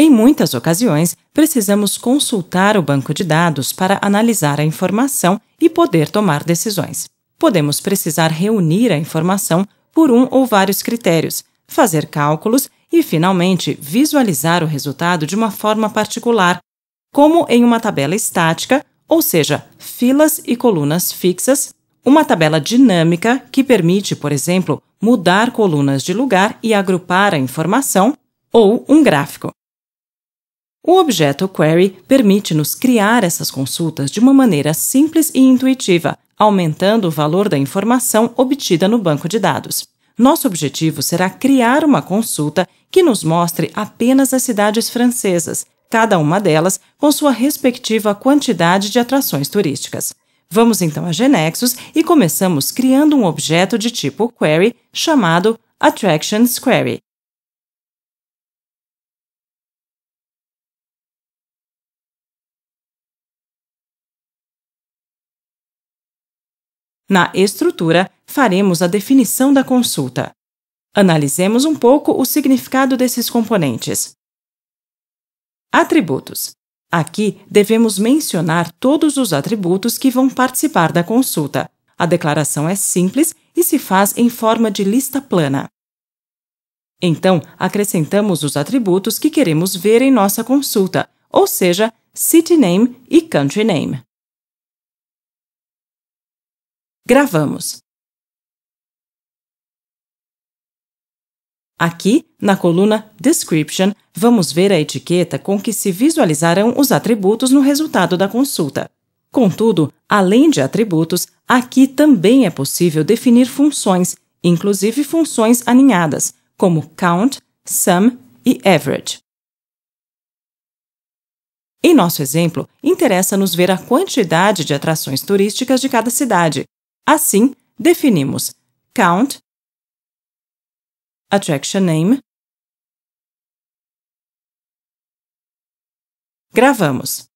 Em muitas ocasiões, precisamos consultar o banco de dados para analisar a informação e poder tomar decisões. Podemos precisar reunir a informação por um ou vários critérios, fazer cálculos e, finalmente, visualizar o resultado de uma forma particular, como em uma tabela estática, ou seja, filas e colunas fixas, uma tabela dinâmica que permite, por exemplo, mudar colunas de lugar e agrupar a informação, ou um gráfico. O objeto query permite-nos criar essas consultas de uma maneira simples e intuitiva, aumentando o valor da informação obtida no banco de dados. Nosso objetivo será criar uma consulta que nos mostre apenas as cidades francesas, cada uma delas com sua respectiva quantidade de atrações turísticas. Vamos então a GeneXus e começamos criando um objeto de tipo query chamado Attractions Query. Na estrutura, faremos a definição da consulta. Analisemos um pouco o significado desses componentes. Atributos. Aqui, devemos mencionar todos os atributos que vão participar da consulta. A declaração é simples e se faz em forma de lista plana. Então, acrescentamos os atributos que queremos ver em nossa consulta, ou seja, City Name e Country Name. Gravamos. Aqui, na coluna Description, vamos ver a etiqueta com que se visualizarão os atributos no resultado da consulta. Contudo, além de atributos, aqui também é possível definir funções, inclusive funções aninhadas, como Count, Sum e Average. Em nosso exemplo, interessa-nos ver a quantidade de atrações turísticas de cada cidade. Assim, definimos Count, Attraction Name. Gravamos.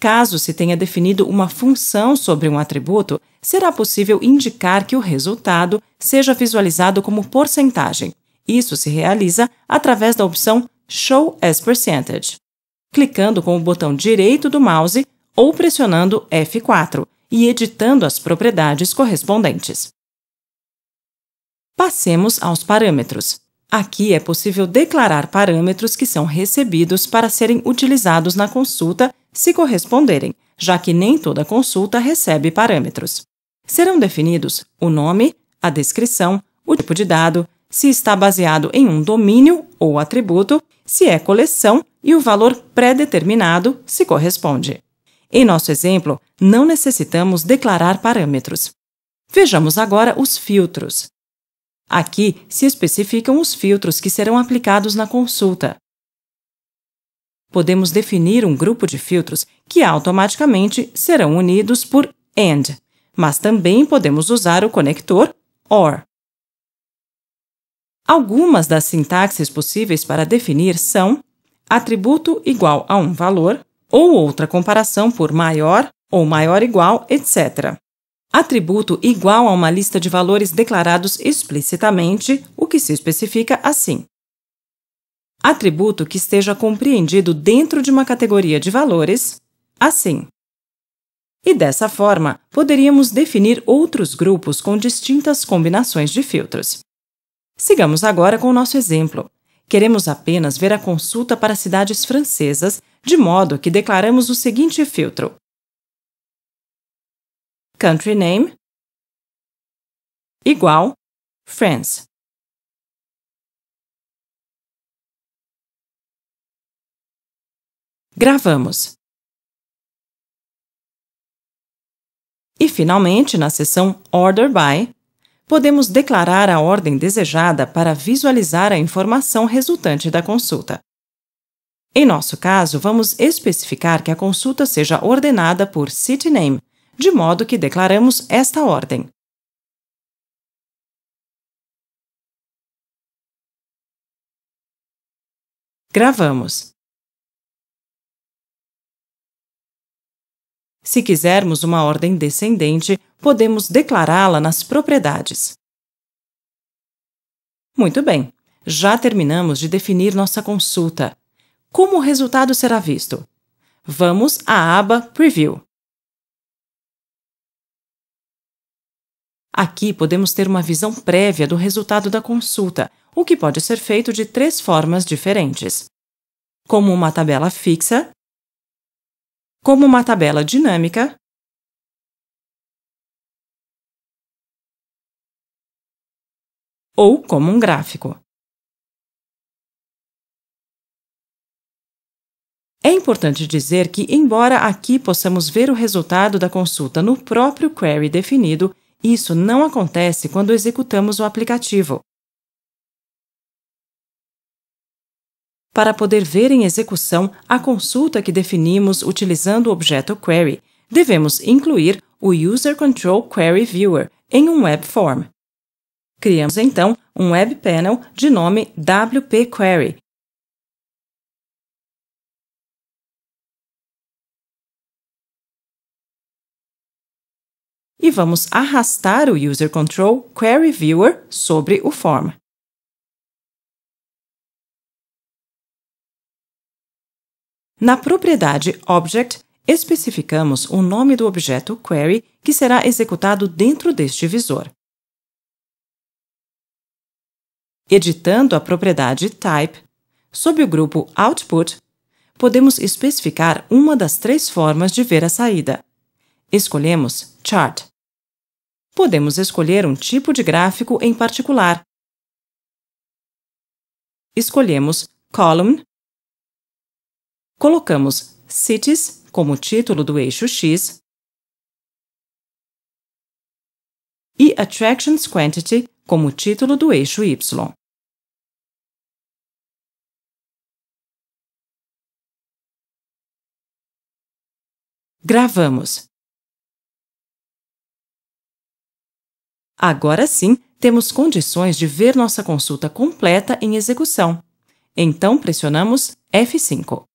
Caso se tenha definido uma função sobre um atributo, será possível indicar que o resultado seja visualizado como porcentagem. Isso se realiza através da opção Show as Percentage, clicando com o botão direito do mouse ou pressionando F4 e editando as propriedades correspondentes. Passemos aos parâmetros. Aqui é possível declarar parâmetros que são recebidos para serem utilizados na consulta, se corresponderem, já que nem toda consulta recebe parâmetros. Serão definidos o nome, a descrição, o tipo de dado, se está baseado em um domínio ou atributo, se é coleção e o valor pré-determinado, se corresponde. Em nosso exemplo, não necessitamos declarar parâmetros. Vejamos agora os filtros. Aqui se especificam os filtros que serão aplicados na consulta. Podemos definir um grupo de filtros que automaticamente serão unidos por AND, mas também podemos usar o conector OR. Algumas das sintaxes possíveis para definir são atributo igual a um valor, ou outra comparação por maior ou maior igual, etc. Atributo igual a uma lista de valores declarados explicitamente, o que se especifica assim. Atributo que esteja compreendido dentro de uma categoria de valores, assim. E dessa forma, poderíamos definir outros grupos com distintas combinações de filtros. Sigamos agora com o nosso exemplo. Queremos apenas ver a consulta para cidades francesas, de modo que declaramos o seguinte filtro. Country Name igual France. Gravamos. E, finalmente, na seção Order By, podemos declarar a ordem desejada para visualizar a informação resultante da consulta. Em nosso caso, vamos especificar que a consulta seja ordenada por City Name, de modo que declaramos esta ordem. Gravamos. Se quisermos uma ordem descendente, podemos declará-la nas propriedades. Muito bem! Já terminamos de definir nossa consulta. Como o resultado será visto? Vamos à aba Preview. Aqui podemos ter uma visão prévia do resultado da consulta, o que pode ser feito de 3 formas diferentes: como uma tabela fixa, como uma tabela dinâmica ou como um gráfico. É importante dizer que, embora aqui possamos ver o resultado da consulta no próprio query definido, isso não acontece quando executamos o aplicativo. Para poder ver em execução a consulta que definimos utilizando o objeto query, devemos incluir o User Control Query Viewer em um Web Form. Criamos, então, um Web Panel de nome WP Query. E vamos arrastar o User Control Query Viewer sobre o form. Na propriedade Object, especificamos o nome do objeto query que será executado dentro deste visor. Editando a propriedade Type, sob o grupo Output, podemos especificar uma das 3 formas de ver a saída. Escolhemos Chart. Podemos escolher um tipo de gráfico em particular. Escolhemos Column. Colocamos Cities como título do eixo X e Attractions Quantity como título do eixo Y. Gravamos. Agora sim, temos condições de ver nossa consulta completa em execução. Então, pressionamos F5.